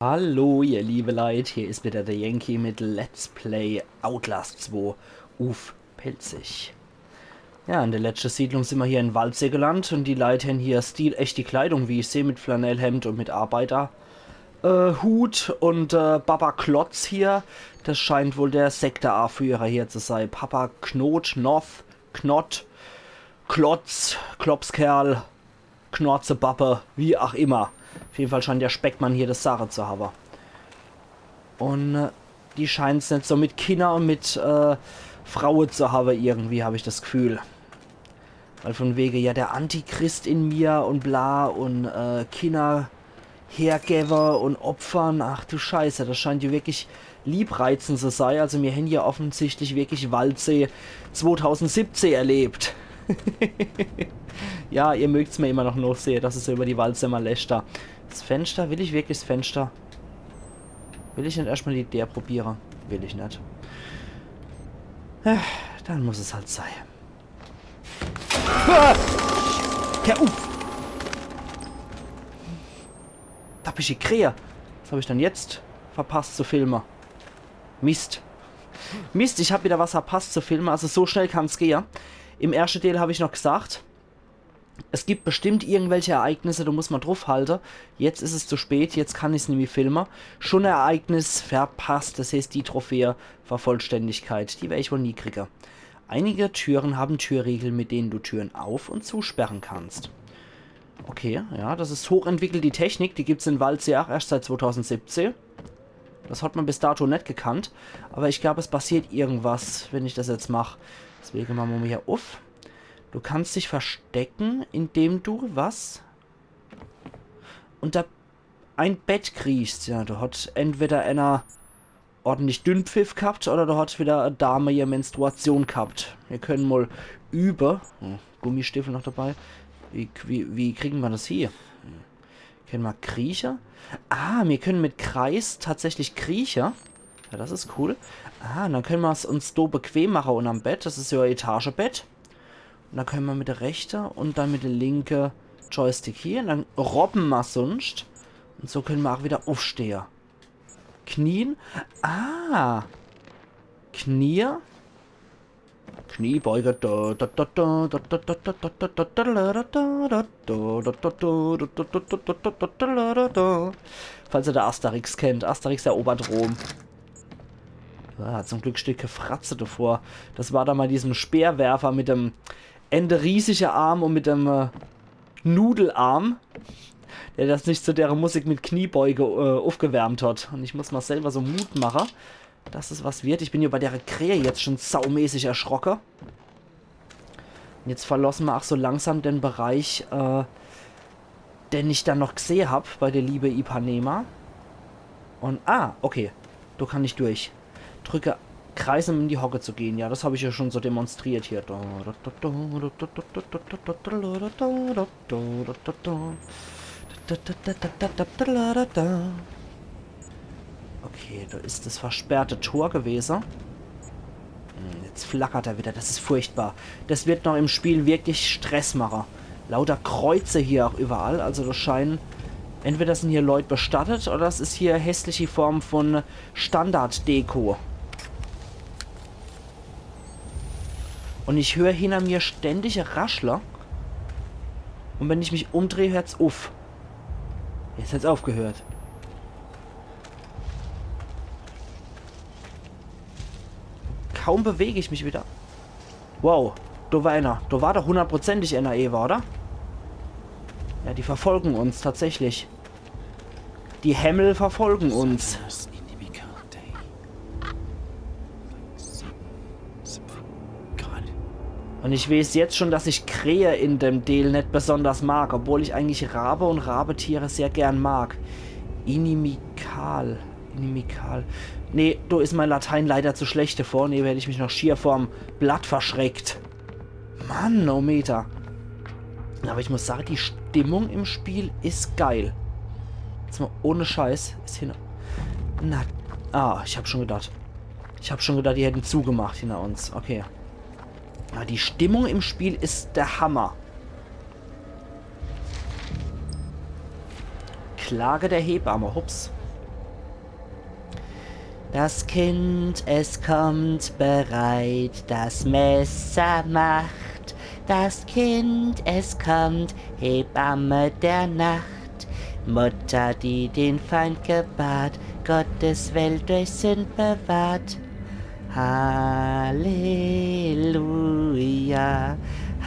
Hallo ihr liebe Leute, hier ist wieder der Yankee mit Let's Play Outlast 2 auf Pelzig. Ja, in der letzten Siedlung sind wir hier in Waldsee gelandet und die Leute haben hier stilechte Kleidung, wie ich sehe, mit Flanellhemd und mit Arbeiter. Hut und Baba Klotz hier, das scheint wohl der Sekte-A-Führer hier zu sein. Papa Knot, Noth, Knott, Klotz, Klopskerl, Knorzebappe, wie auch immer. Auf jeden Fall scheint der Speckmann hier das Sache zu haben. Und die scheint es nicht so mit Kinder und mit Frauen zu haben irgendwie, habe ich das Gefühl. Weil von wegen, ja, der Antichrist in mir und bla und Kinder hergeber und Opfern. Ach du Scheiße, das scheint hier wirklich liebreizend zu sein. Also wir haben hier offensichtlich wirklich Waldsee 2017 erlebt. Ja, ihr mögt es mir immer noch sehen, dass es über die Waldsee mal lächter. Das Fenster, will ich wirklich das Fenster? Will ich nicht erstmal die Idee probieren? Will ich nicht. Dann muss es halt sein. Ah! Ja, da hab ich die Krähe. Was habe ich dann jetzt verpasst zu filmen? Mist. Mist, ich habe wieder was verpasst zu filmen. Also so schnell kann es gehen. Im ersten Teil habe ich noch gesagt, es gibt bestimmt irgendwelche Ereignisse, da muss man drauf halten. Jetzt ist es zu spät, jetzt kann ich es nämlich filmen. Schon ein Ereignis verpasst, das heißt die Trophäe Vervollständigkeit. Die werde ich wohl nie kriegen. Einige Türen haben Türriegel, mit denen du Türen auf- und zusperren kannst. Okay, ja, das ist hochentwickelt, die Technik. Die gibt es in Waldsee auch erst seit 2017. Das hat man bis dato nicht gekannt. Aber ich glaube, es passiert irgendwas, wenn ich das jetzt mache. Deswegen machen wir hier auf. Du kannst dich verstecken, indem du was? Unter ein Bett kriegst. Ja, du hast entweder einer ordentlich Dünnpfiff gehabt oder du hast wieder eine Dame ihr Menstruation gehabt. Wir können mal über. Gummistiefel noch dabei. Wie kriegen wir das hier? Können wir Kriecher? Ah, wir können mit Kreis tatsächlich Kriecher. Ja, das ist cool. Ah, dann können wir es uns so bequem machen unterm Bett. Das ist ja ein Etagebett. Und dann können wir mit der rechten und dann mit der linken Joystick hier. Und dann robben wir sonst. Und so können wir auch wieder aufstehen. Knien. Ah. Knie. Kniebeuge. Falls ihr der Asterix kennt. Asterix erobert Rom. Ah, zum Glück steht keine Fratze davor. Das war da mal diesen Speerwerfer mit dem Ende riesiger Arm und mit dem Nudelarm, der das nicht zu der Musik mit Kniebeuge aufgewärmt hat. Und ich muss mal selber so Mut machen, dass es was wird. Ich bin hier bei der Krähe jetzt schon saumäßig erschrocken. Und jetzt verlassen wir auch so langsam den Bereich, den ich dann noch gesehen habe bei der liebe Ipanema. Und, okay. Du kannst nicht durch. Drücke Kreis, um in die Hocke zu gehen. Ja, das habe ich ja schon so demonstriert hier. Okay, da ist das versperrte Tor gewesen. Jetzt flackert er wieder. Das ist furchtbar. Das wird noch im Spiel wirklich Stress machen. Lauter Kreuze hier auch überall. Also das scheinen... Entweder sind hier Leute bestattet oder es ist hier hässliche Form von Standard-Deko. Und ich höre hinter mir ständige Raschler. Und wenn ich mich umdrehe, hört es auf. Jetzt hat es aufgehört. Kaum bewege ich mich wieder. Wow, da war einer. Da war doch hundertprozentig einer Eva, oder? Ja, die verfolgen uns tatsächlich. Die Hämmel verfolgen uns. Und ich weiß jetzt schon, dass ich Krähe in dem Deal nicht besonders mag, obwohl ich eigentlich Rabe und Rabetiere sehr gern mag. Inimical. Inimical. Nee, da ist mein Latein leider zu schlecht davor. Nee, werde ich mich noch schier vorm Blatt verschreckt. Mann, oh Meter. Aber ich muss sagen, die Stimmung im Spiel ist geil. Jetzt mal ohne Scheiß. Ist hier... Na... ich habe schon gedacht. Ich habe schon gedacht, die hätten zugemacht hinter uns. Okay. Ja, die Stimmung im Spiel ist der Hammer. Klage der Hebamme. Hups. Das Kind, es kommt bereit, das Messer macht. Das Kind, es kommt, Hebamme der Nacht. Mutter, die den Feind gebahrt, Gottes Welt durch Sünd bewahrt. Halleluja,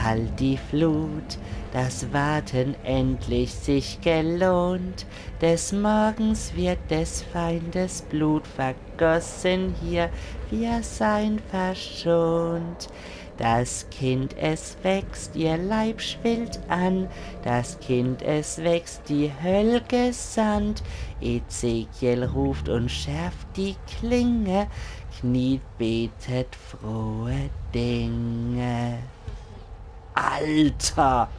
halt die Flut, das Warten endlich sich gelohnt. Des Morgens wird des Feindes Blut vergossen, hier wir sein verschont. Das Kind, es wächst, ihr Leib schwillt an, das Kind, es wächst, die Höll gesandt. Ezekiel ruft und schärft die Klinge, kniet, betet frohe Dinge. Alter!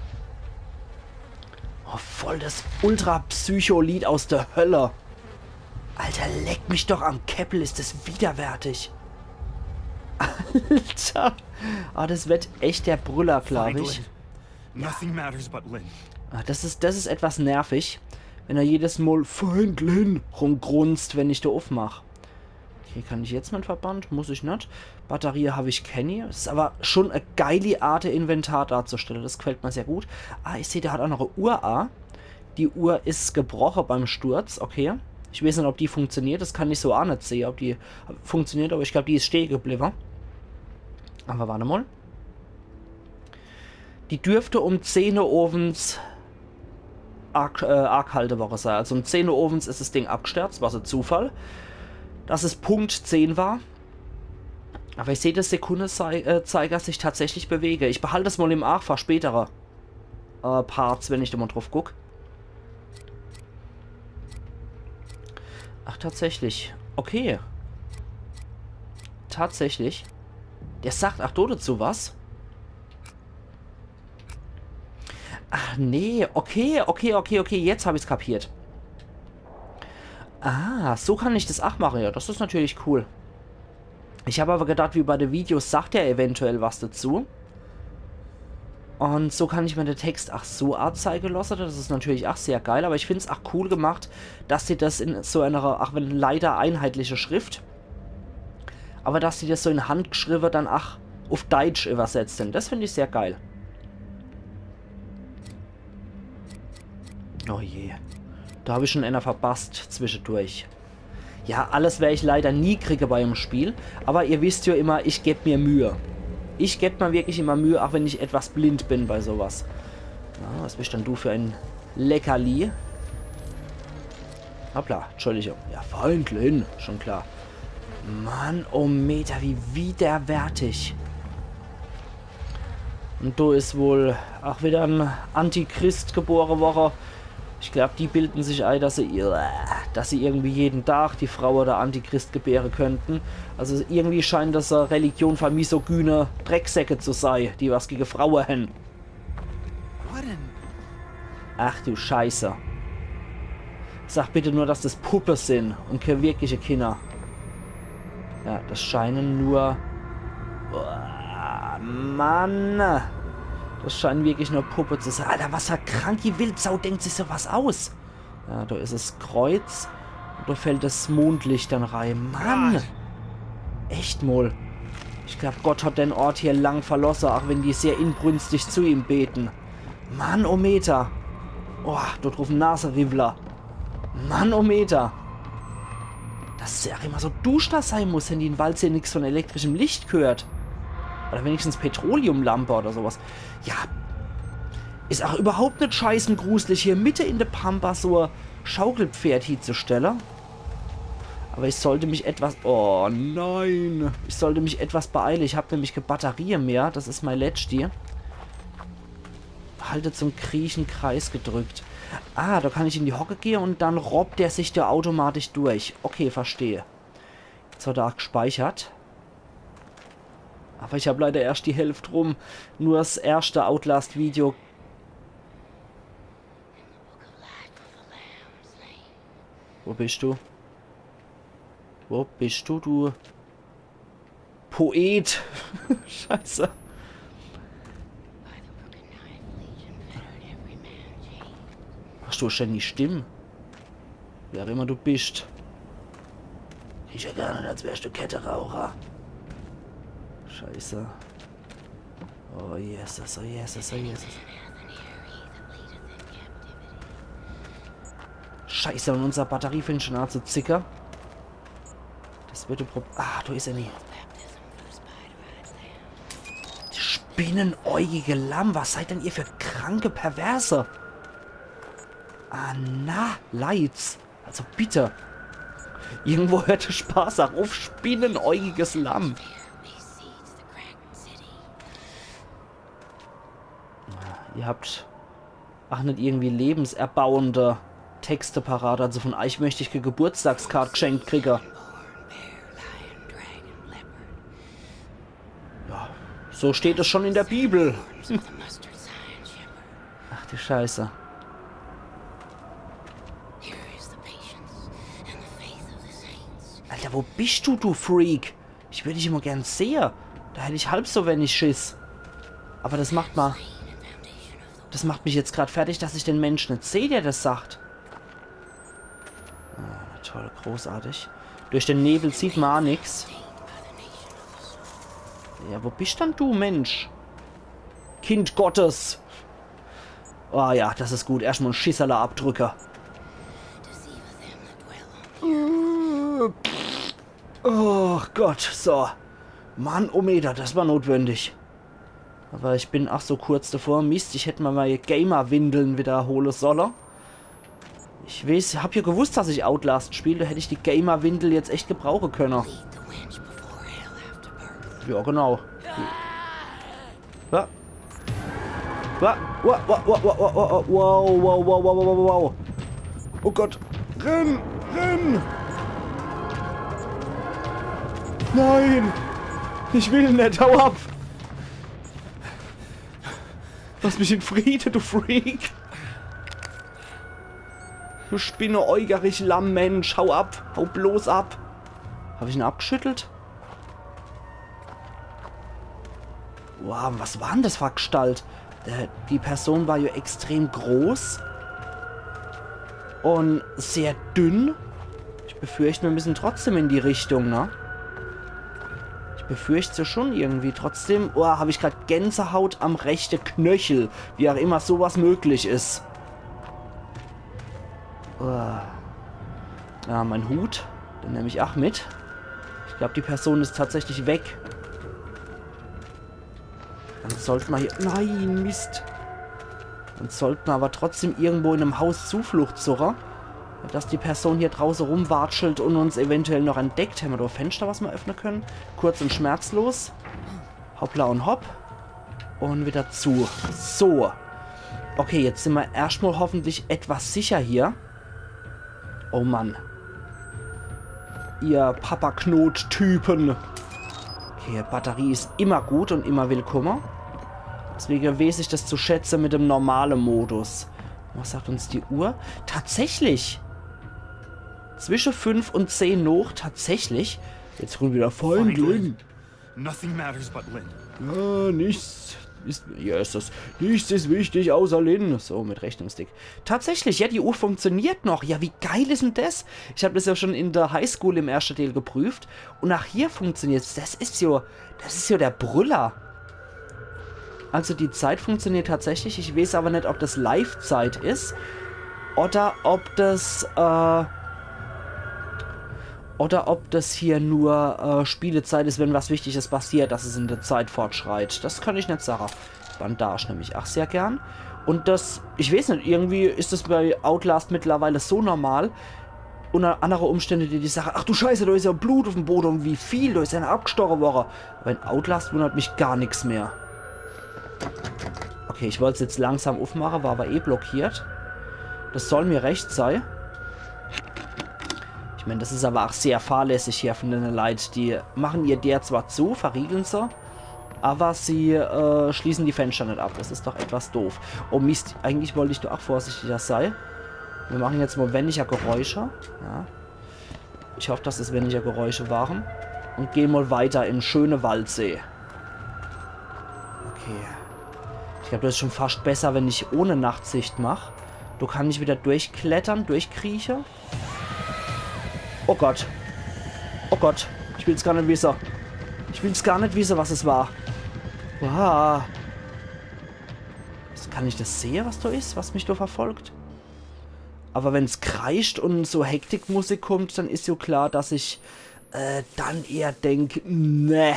Oh, voll das Ultra-Psycho-Lied aus der Hölle. Alter, leck mich doch am Keppel, ist das widerwärtig. Alter! Ah, das wird echt der Brüller, glaube ich. Nothing matters but Lynn. Ah, das ist etwas nervig, wenn er jedes Mal Feind Lynn rumgrunzt, wenn ich da aufmache. Hier kann ich jetzt meinen Verband, muss ich nicht. Batterie habe ich Kenny. Es ist aber schon eine geile Art, Inventar darzustellen. Das gefällt mir sehr gut. Ah, ich sehe, der hat auch noch eine Uhr. Ah. Die Uhr ist gebrochen beim Sturz. Okay. Ich weiß nicht, ob die funktioniert. Das kann ich so auch nicht sehen, ob die funktioniert. Aber ich glaube, die ist stehen geblieben. Aber warte mal. Die dürfte um 10 Uhr ovens arg Haltewoche sein. Also um 10 Uhr ovens ist das Ding abgestürzt. War so Zufall. Dass es Punkt 10 war. Aber ich sehe, dass Sekundenzeiger sich tatsächlich bewege. Ich behalte es mal im Arch für spätere Parts, wenn ich da mal drauf gucke. Ach, tatsächlich. Okay. Tatsächlich. Der sagt, ach, du dazu was? Ach, nee. Okay. Jetzt habe ich es kapiert. Ah, so kann ich das auch machen. Ja, das ist natürlich cool. Ich habe aber gedacht, wie bei den Videos sagt er eventuell was dazu. Und so kann ich mir den Text auch so anzeigen lassen. Das ist natürlich auch sehr geil. Aber ich finde es auch cool gemacht, dass sie das in so einer, auch wenn leider einheitliche Schrift, aber dass sie das so in Handgeschrieben dann auch auf Deutsch übersetzen. Das finde ich sehr geil. Oh je. Da habe ich schon einer verpasst zwischendurch. Ja, alles werde ich leider nie kriege bei einem Spiel. Aber ihr wisst ja immer, ich gebe mir Mühe. Ich gebe mir wirklich immer Mühe, auch wenn ich etwas blind bin bei sowas. Ja, was bist denn du für ein Leckerli? Hoppla, Entschuldigung. Ja, Freundlin, schon klar. Mann, oh Meter, wie widerwärtig. Und du ist wohl auch wieder ein Antichrist geboren worden. Ich glaube, die bilden sich ein, dass sie irgendwie jeden Tag die Frau oder Antichrist gebären könnten. Also irgendwie scheint das eine Religion von misogyne Drecksäcke zu sein, die was gegen Frauen haben. Ach du Scheiße. Sag bitte nur, dass das Puppen sind und keine wirkliche Kinder. Ja, das scheinen nur... Mann! Das scheinen wirklich nur Puppe zu sein. Alter, was für kranke Wildsau denkt sich sowas aus? Ja, da ist das Kreuz. Und da fällt das Mondlicht dann rein. Mann! Echt mal. Ich glaube, Gott hat den Ort hier lang verlassen, auch wenn die sehr inbrünstig zu ihm beten. Mann, oh Meter. Oh, dort rufen Naseribbler. Mann, oh Meter. Dass es ja immer so duster sein muss, wenn die in Wald hier nichts von elektrischem Licht gehört. Oder wenigstens Petroleumlampe oder sowas. Ja. Ist auch überhaupt nicht scheißen gruselig, hier Mitte in der Pampa so ein Schaukelpferd hinzustellen. Aber ich sollte mich etwas... Oh nein. Ich sollte mich etwas beeilen. Ich habe nämlich keine Batterie mehr. Das ist mein Letzte. Halte zum Kriechen Kreis gedrückt. Ah, da kann ich in die Hocke gehen und dann robbt der sich da automatisch durch. Okay, verstehe. Jetzt hat er auch gespeichert. Aber ich habe leider erst die Hälfte rum. Nur das erste Outlast-Video. Wo bist du? Wo bist du, du Poet? Scheiße. Hast du schon die Stimme? Wer immer du bist. Ich ja gar nicht, als wärst du Kettenraucher. Scheiße. Oh Jesus, oh Jesus, oh Jesus. Scheiße, und unsere Batterie fängt schon an zu zickern. Das wird ein Problem. Ah, da ist er nicht. Spinnenäugige Lamm, was seid denn ihr für kranke Perverse? Ah, na, Leid's. Also bitte. Irgendwo hört der Spaß auch auf. Spinnenäugiges Lamm. Ihr habt... Ach, nicht irgendwie lebenserbauende Texte parat. Also von euch möchte ich eine Geburtstagskarte geschenkt kriegen. Ja, so steht es schon in der Bibel. Ach du Scheiße. Alter, wo bist du, du Freak? Ich würde dich immer gern sehen. Da hätte ich halb so wenig Schiss. Aber das macht mal... Das macht mich jetzt gerade fertig, dass ich den Menschen nicht sehe, der das sagt. Ah, toll, großartig. Durch den Nebel sieht man auch nichts. Ja, wo bist denn du, Mensch? Kind Gottes. Oh ja, das ist gut. Erstmal ein Schisserler Abdrücker. Oh Gott, so. Mann, Ometer, das war notwendig. Aber ich bin ach so kurz davor. Mist, ich hätte mal meine Gamer-Windeln wiederholen sollen. Ich weiß, hab ja gewusst, dass ich Outlast spiele. Da hätte ich die Gamer-Windel jetzt echt gebrauchen können. Ja, genau. Ja. Wow, wow, wow, wow, wow, wow, wow, wow, wow, wow. Oh Gott. Renn, renn. Nein. Ich will nicht, hau ab. Lass mich in Friede, du Freak. Du spinneäugerig Lammmensch. Hau ab. Hau bloß ab. Habe ich ihn abgeschüttelt? Wow, was war denn das für eine Gestalt? Die Person war ja extrem groß. Und sehr dünn. Ich befürchte, wir müssen trotzdem in die Richtung, ne? Befürchte schon irgendwie. Trotzdem, oh, habe ich gerade Gänsehaut am rechten Knöchel. Wie auch immer sowas möglich ist. Oh. Ja, mein Hut. Den nehme ich auch mit. Ich glaube, die Person ist tatsächlich weg. Dann sollten wir hier... Nein, Mist. Dann sollten wir aber trotzdem irgendwo in einem Haus Zuflucht suchen. Dass die Person hier draußen rumwatschelt und uns eventuell noch entdeckt. Haben wir da Fenster, was wir öffnen können? Kurz und schmerzlos. Hoppla und hopp. Und wieder zu. So. Okay, jetzt sind wir erstmal hoffentlich etwas sicher hier. Oh Mann. Ihr Papa-Knot-Typen. Okay, Batterie ist immer gut und immer willkommen. Deswegen weiß ich das zu schätzen mit dem normalen Modus. Was sagt uns die Uhr? Tatsächlich. Zwischen 5 und 10 noch. Tatsächlich. Jetzt kommt wieder voll drin. Nothing matters but Lynn. Ja, nichts ist... Ja, ist das. Nichts ist wichtig außer Lynn. So, mit Rechnungsstick. Tatsächlich, ja, die Uhr funktioniert noch. Ja, wie geil ist denn das? Ich habe das ja schon in der Highschool im ersten Teil geprüft. Und nach hier funktioniert es. Das ist ja der Brüller. Also die Zeit funktioniert tatsächlich. Ich weiß aber nicht, ob das Live-Zeit ist. Oder ob das... Oder ob das hier nur Spielezeit ist, wenn was Wichtiges passiert, dass es in der Zeit fortschreit. Das kann ich nicht sagen. Bandage nehme ich auch sehr gern. Und das, ich weiß nicht, irgendwie ist das bei Outlast mittlerweile so normal. Unter andere Umstände, die sagen, ach du Scheiße, da ist ja Blut auf dem Boden und wie viel, da ist ja eine abgestochen worden. Aber in Outlast wundert mich gar nichts mehr. Okay, ich wollte es jetzt langsam aufmachen, war aber eh blockiert. Das soll mir recht sein. Ich meine, das ist aber auch sehr fahrlässig hier von den Leuten. Die machen ihr der zwar zu, verriegeln sie, aber sie schließen die Fenster nicht ab. Das ist doch etwas doof. Oh Mist, eigentlich wollte ich doch auch vorsichtiger sein. Wir machen jetzt mal weniger Geräusche. Ja. Ich hoffe, dass es weniger Geräusche waren. Und gehen mal weiter in schöne Waldsee. Okay. Ich glaube, das ist schon fast besser, wenn ich ohne Nachtsicht mache. Du kannst nicht wieder durchklettern, durchkriechen. Oh Gott. Oh Gott, ich will's gar nicht wissen. Ich will's gar nicht wissen, was es war. Wow. Kann ich das sehen, was da ist, was mich da verfolgt? Aber wenn es kreischt und so Hektikmusik kommt, dann ist ja klar, dass ich dann eher denke, ne.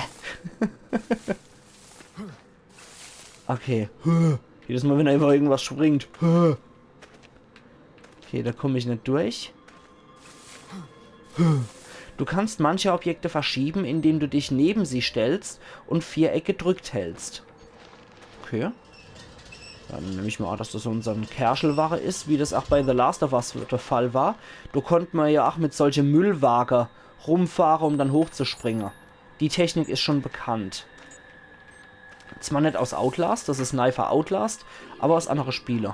Okay. Jedes Mal, wenn einfach irgendwas springt. Okay, da komme ich nicht durch. Du kannst manche Objekte verschieben, indem du dich neben sie stellst und Viereck gedrückt hältst. Okay. Dann nehme ich mal an, dass das so unser Kerschelwache ist, wie das auch bei The Last of Us der Fall war. Da konnte man ja auch mit solchen Müllwagen rumfahren, um dann hochzuspringen. Die Technik ist schon bekannt. Zwar nicht aus Outlast, das ist Sniper Outlast, aber aus anderen Spielen.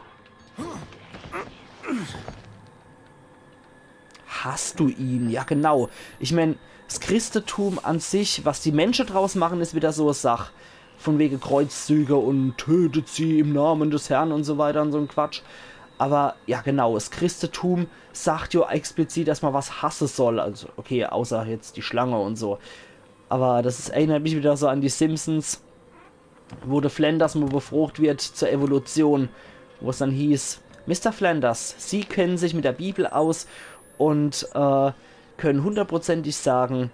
Hast du ihn? Ja, genau. Ich meine, das Christentum an sich, was die Menschen draus machen, ist wieder so eine Sache. Von wegen Kreuzzüge und tötet sie im Namen des Herrn und so weiter und so ein Quatsch. Aber, ja genau, das Christentum sagt ja explizit, dass man was hassen soll. Also, okay, außer jetzt die Schlange und so. Aber erinnert mich wieder so an die Simpsons, wo der Flanders mal befragt wird zur Evolution. Wo es dann hieß, Mr. Flanders, Sie kennen sich mit der Bibel aus und können hundertprozentig sagen,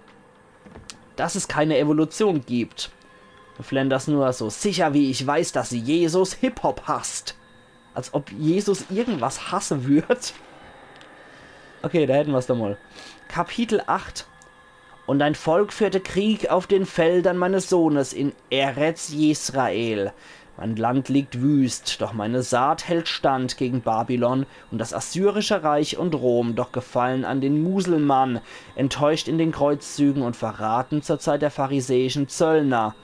dass es keine Evolution gibt. Flanders nur so, sicher wie ich weiß, dass Jesus Hip-Hop hasst. Als ob Jesus irgendwas hassen wird. Okay, da hätten wir es doch mal. Kapitel 8. Und ein Volk führte Krieg auf den Feldern meines Sohnes in Eretz Jesrael. Mein Land liegt wüst, doch meine Saat hält stand gegen Babylon und das assyrische Reich und Rom, doch gefallen an den Muselmann, enttäuscht in den Kreuzzügen und verraten zur Zeit der pharisäischen Zöllner.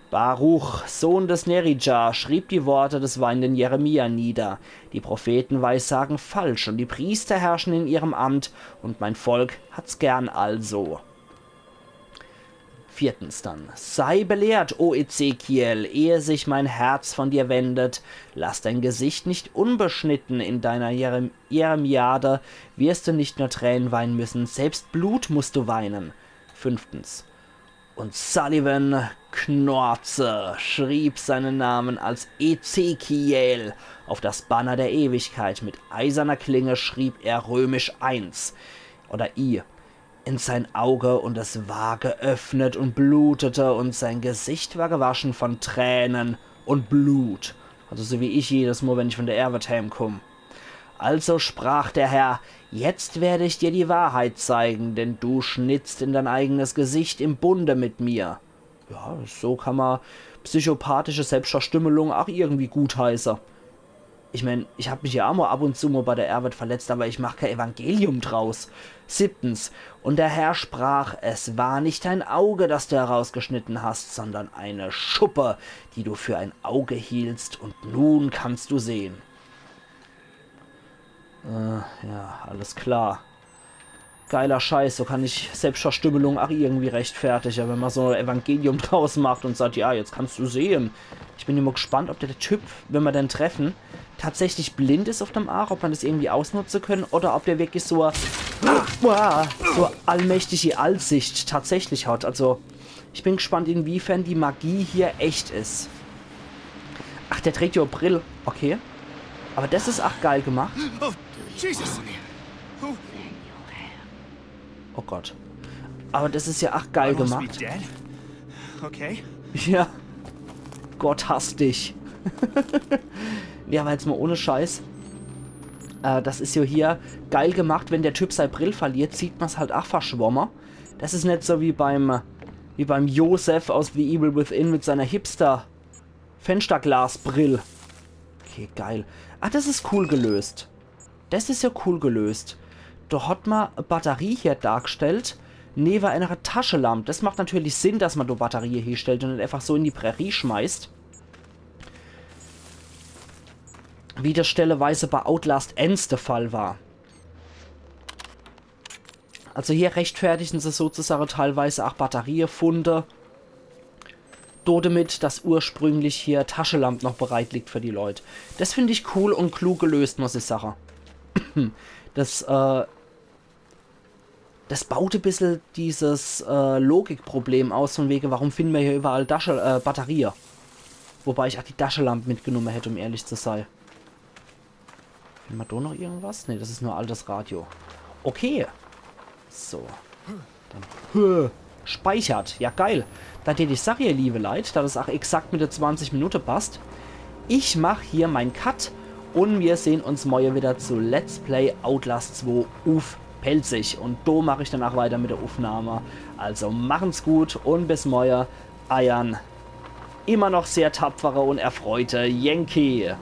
Baruch, Sohn des Nerijah, schrieb die Worte des weinenden Jeremia nieder. Die Propheten weissagen falsch und die Priester herrschen in ihrem Amt und mein Volk hat's gern also. 4. dann. Sei belehrt, o Ezekiel, ehe sich mein Herz von dir wendet. Lass dein Gesicht nicht unbeschnitten in deiner Jeremiade, wirst du nicht nur Tränen weinen müssen, selbst Blut musst du weinen. 5. Und Sullivan Knorze schrieb seinen Namen als Ezekiel auf das Banner der Ewigkeit. Mit eiserner Klinge schrieb er römisch 1 oder I in sein Auge und es war geöffnet und blutete und sein Gesicht war gewaschen von Tränen und Blut. Also so wie ich jedes Mal, wenn ich von der Arbeit heimkomme. Also sprach der Herr, jetzt werde ich dir die Wahrheit zeigen, denn du schnitzt in dein eigenes Gesicht im Bunde mit mir. Ja, so kann man psychopathische Selbstverstümmelung auch irgendwie gutheißen. Ich meine, ich habe mich ja auch mal ab und zu mal bei der Arbeit verletzt, aber ich mache kein Evangelium draus. 7. Und der Herr sprach, es war nicht dein Auge, das du herausgeschnitten hast, sondern eine Schuppe, die du für ein Auge hieltst, und nun kannst du sehen. Ja, alles klar. Geiler Scheiß, so kann ich Selbstverstümmelung auch irgendwie rechtfertigen, wenn man so ein Evangelium draus macht und sagt, ja, jetzt kannst du sehen. Ich bin immer gespannt, ob der Typ, wenn wir den treffen, tatsächlich blind ist auf dem Arm, ob man das irgendwie ausnutzen können oder ob der wirklich so so allmächtige Allsicht tatsächlich hat. Also, ich bin gespannt, inwiefern die Magie hier echt ist. Ach, der trägt ja eine Brille. Okay. Aber das ist auch geil gemacht. Oh, Jesus! Oh Gott. Aber das ist ja auch geil I must be gemacht. dead? Okay. Ja. Gott hasst dich. Ja, aber jetzt mal ohne Scheiß. Das ist ja hier geil gemacht, wenn der Typ sein Brill verliert, sieht man es halt auch verschwommen. Das ist nicht so wie beim Josef aus The Evil Within mit seiner Hipster-Fensterglas-Brill. Okay, geil. Ah, das ist cool gelöst. Das ist ja cool gelöst. Da hat man eine Batterie hier dargestellt, neben einer Taschenlampe. Das macht natürlich Sinn, dass man die Batterie hier stellt und nicht einfach so in die Prärie schmeißt. Wie das stelleweise bei Outlast Ends der Fall war. Also hier rechtfertigen sie sozusagen teilweise auch Batteriefunde. Damit, dass ursprünglich hier Taschenlampe noch bereit liegt für die Leute. Das finde ich cool und klug gelöst, muss ich sagen. Das Das baut ein bisschen dieses Logikproblem aus, von wegen, warum finden wir hier überall Batterien? Wobei ich auch die Taschenlampe mitgenommen hätte, um ehrlich zu sein. Finden wir da noch irgendwas? Ne, das ist nur altes Radio. Okay. So. Dann speichert. Ja, geil. Dann hätte ich Sache, ihr liebe Leute, da das auch exakt mit der 20 Minuten passt. Ich mache hier meinen Cut und wir sehen uns morgen wieder zu Let's Play Outlast 2 auf Pelzig. Und da mache ich danach weiter mit der Aufnahme. Also machen's gut und bis morgen. Eiern. Immer noch sehr tapfere und erfreute Yankee.